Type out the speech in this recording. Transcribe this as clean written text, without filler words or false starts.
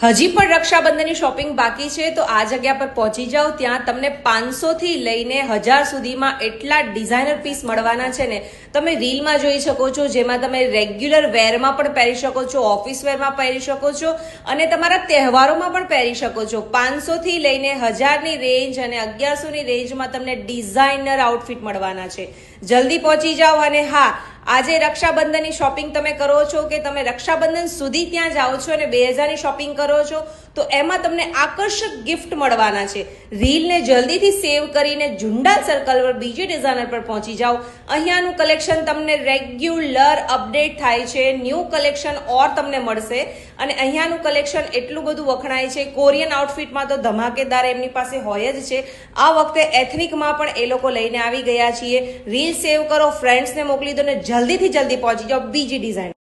હજી પણ રક્ષાબંધનની શોપિંગ બાકી છે તો આ જગ્યા પર પહોંચી જાઓ। ત્યાં તમને 500 થી લઈને 1000 સુધીમાં એટલા ડિઝાઇનર પીસ મળવાના છે ને તમે રીલમાં જોઈ શકો છો, જેમાં તમે રેગ્યુલર વેરમાં પણ પહેરી શકો છો, ઓફિસ વેરમાં પહેરી શકો છો અને તમારા તહેવારોમાં પણ પહેરી શકો છો। 500 થી લઈને 1000 ની રેન્જ અને 1100 ની રેન્જમાં તમને ડિઝાઇનર આઉટફિટ મળવાના છે। જલ્દી પહોંચી જાઓ। અને હા, આજે રક્ષાબંધનની શોપિંગ તમે કરો છો કે તમે રક્ષાબંધન સુધી ત્યાં જાઓ છો અને 2000 ની શોપિંગ કરો છો તો એમાં તમને આકર્ષક ગિફ્ટ મળવાના છે। રીલને જલ્દીથી સેવ કરીને ઝુંડા સર્કલ પર બીજી ડિઝાઇનર પર પહોંચી જાઓ। અહીંયાનું કલેક્શન તમને રેગ્યુલર અપડેટ થાય છે, ન્યૂ કલેક્શન ઓર તમને મળશે અને અહીંયાનું કલેક્શન એટલું બધું વખણાય છે। કોરિયન આઉટફિટમાં તો ધમાકેદાર એમની પાસે હોય જ છે। આ વખતે એથનિકમાં પણ એ લોકો લઈને આવી ગયા છીએ। રીલ સેવ કરો, ફ્રેન્ડ્સને મોકલી દો ને જલ્દી પહોંચી જાઓ બીજી ડિઝાઇન।